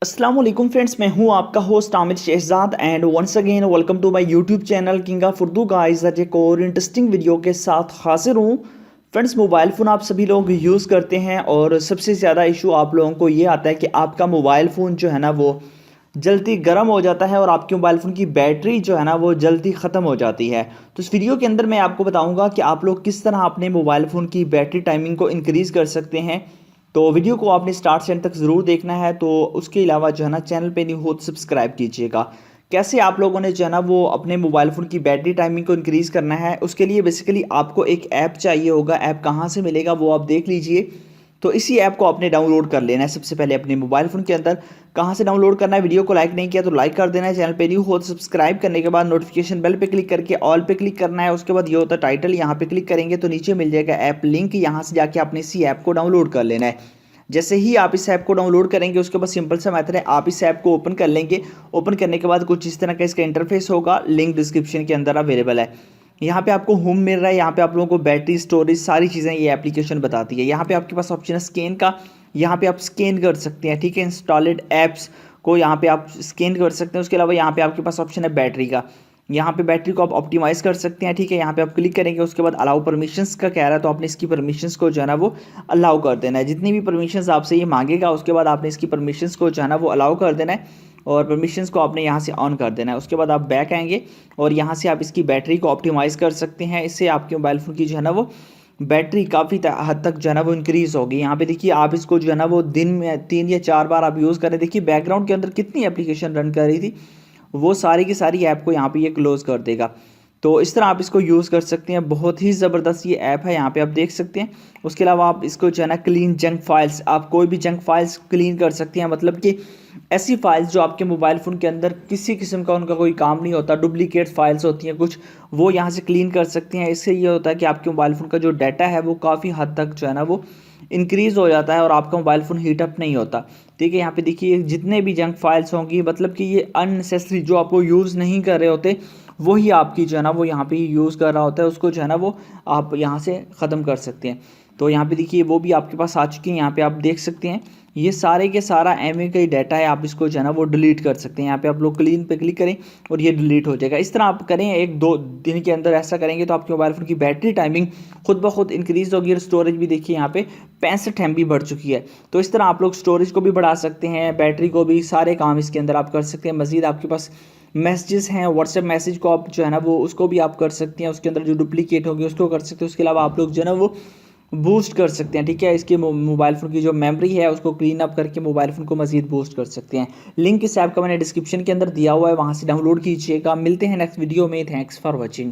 अस्सलाम वालेकुम फ्रेंड्स, मैं हूं आपका host Aamir Shahzad and once again welcome to my YouTube channel king of Urdu guys. आज एक और इंटरेस्टिंग वीडियो के साथ हाजिर हूं। फ्रेंड्स, मोबाइल फ़ोन आप सभी लोग यूज़ करते हैं और सबसे ज़्यादा इशू आप लोगों को ये आता है कि आपका मोबाइल फ़ोन जो है ना वो जल्दी गर्म हो जाता है और आपके मोबाइल फ़ोन की बैटरी जो है ना वो जल्दी ख़त्म हो जाती है। तो इस वीडियो के अंदर मैं आपको बताऊंगा कि आप लोग किस तरह अपने मोबाइल फ़ोन की बैटरी टाइमिंग को इंक्रीज़ कर सकते हैं। तो वीडियो को आपने स्टार्ट से एंड तक ज़रूर देखना है। तो उसके अलावा जो है ना चैनल पे न्यू हो तो सब्सक्राइब कीजिएगा। कैसे आप लोगों ने जो है ना वो अपने मोबाइल फ़ोन की बैटरी टाइमिंग को इंक्रीज़ करना है, उसके लिए बेसिकली आपको एक ऐप चाहिए होगा। ऐप कहाँ से मिलेगा वो आप देख लीजिए। तो इसी ऐप को आपने डाउनलोड कर लेना है सबसे पहले अपने मोबाइल फ़ोन के अंदर। कहाँ से डाउनलोड करना है, वीडियो को लाइक नहीं किया तो लाइक कर देना है। चैनल पे न्यू हो तो सब्सक्राइब करने के बाद नोटिफिकेशन बेल पे क्लिक करके ऑल पे क्लिक करना है। उसके बाद ये होता है टाइटल, यहाँ पे क्लिक करेंगे तो नीचे मिल जाएगा ऐप लिंक। यहाँ से जाके आपने इसी ऐप को डाउनलोड कर लेना है। जैसे ही आप इस ऐप को डाउनलोड करेंगे उसके बाद सिंपल सा मेथड है, आप इस ऐप को ओपन कर लेंगे। ओपन करने के बाद कुछ इस तरह का इसका इंटरफेस होगा, लिंक डिस्क्रिप्शन के अंदर अवेलेबल है। यहाँ पे आपको होम मिल रहा है, यहाँ पे आप लोगों को बैटरी स्टोरेज सारी चीज़ें ये एप्लीकेशन बताती है। यहाँ पे आपके पास ऑप्शन है स्कैन का, यहाँ पे आप स्कैन कर सकते हैं, ठीक है। इंस्टॉलेड ऐप्स को यहाँ पे आप स्कैन कर सकते हैं। उसके अलावा यहाँ पे आपके पास ऑप्शन है बैटरी का, यहाँ पे बैटरी को आप ऑप्टिमाइज़ कर सकते हैं, ठीक है। यहाँ पे आप क्लिक करेंगे, उसके बाद अलाउ परमिशंस का कह रहा है तो आपने इसकी परमिशंस को जो है ना वो अलाउ कर देना है। जितनी भी परमिशंस आपसे ये मांगेगा उसके बाद आपने इसकी परमिशंस को जो है ना वो अलाउ कर देना है और परमिशंस को आपने यहाँ से ऑन कर देना है। उसके बाद आप बैक आएंगे और यहाँ से आप इसकी बैटरी को ऑप्टिमाइज़ कर सकते हैं। इससे आपके मोबाइल फ़ोन की जो है ना वो बैटरी काफ़ी हद तक जो है ना वो इंक्रीज़ होगी। यहाँ पे देखिए आप इसको जो है ना वो दिन में 3 या 4 बार आप यूज़ करें। देखिए बैकग्राउंड के अंदर कितनी एप्लीकेशन रन कर रही थी, वो सारी की सारी ऐप को यहाँ पे ये क्लोज़ कर देगा। तो इस तरह आप इसको यूज़ कर सकते हैं। बहुत ही ज़बरदस्त ये ऐप है, यहाँ पे आप देख सकते हैं। उसके अलावा आप इसको जो है ना क्लीन जंक फाइल्स, आप कोई भी जंक फाइल्स क्लीन कर सकते हैं। मतलब कि ऐसी फाइल्स जो आपके मोबाइल फ़ोन के अंदर किसी किस्म का उनका कोई काम नहीं होता, डुप्लीकेट फाइल्स होती हैं कुछ, वो यहाँ से क्लीन कर सकते हैं। इससे ये होता है कि आपके मोबाइल फ़ोन का जो डाटा है वो काफ़ी हद तक जो है ना वो इंक्रीज़ हो जाता है और आपका मोबाइल फ़ोन हीटअप नहीं होता, ठीक है। यहाँ पे देखिए जितने भी जंक फाइल्स होंगी, मतलब कि ये अननेसेसरी जो आपको यूज़ नहीं कर रहे होते, वही आपकी जो है ना वो यहाँ पे यूज़ कर रहा होता है, उसको जो है ना वो आप यहाँ से ख़त्म कर सकते हैं। तो यहाँ पे देखिए वो भी आपके पास आ चुकी हैं, यहाँ पे आप देख सकते हैं। ये सारे के सारा एमए का ही डाटा है, आप इसको जो है ना वो डिलीट कर सकते हैं। यहाँ पे आप लोग क्लीन पे क्लिक करें और ये डिलीट हो जाएगा। इस तरह आप करें, 1-2 दिन के अंदर ऐसा करेंगे तो आपके मोबाइल फ़ोन की बैटरी टाइमिंग खुद ब खुद इंक्रीज़ होगी। और स्टोरेज भी देखिए यहाँ पे 65 MB बढ़ चुकी है। तो इस तरह आप लोग स्टोरेज को भी बढ़ा सकते हैं, बैटरी को भी, सारे काम इसके अंदर आप कर सकते हैं। मज़ीद आपके पास मैसेजेस हैं, व्हाट्सएप मैसेज को आप जो है ना वो उसको भी आप कर सकते हैं, उसके अंदर जो डुप्लीकेट होगी उसको कर सकते हैं। उसके अलावा आप लोग जो है ना वो बूस्ट कर सकते हैं, ठीक है। इसके मोबाइल फ़ोन की जो मेमोरी है उसको क्लीन अप करके मोबाइल फ़ोन को मज़ीद बूस्ट कर सकते हैं। लिंक इस ऐप का मैंने डिस्क्रिप्शन के अंदर दिया हुआ है, वहाँ से डाउनलोड कीजिएगा। मिलते हैं नेक्स्ट वीडियो में। Thanks for watching.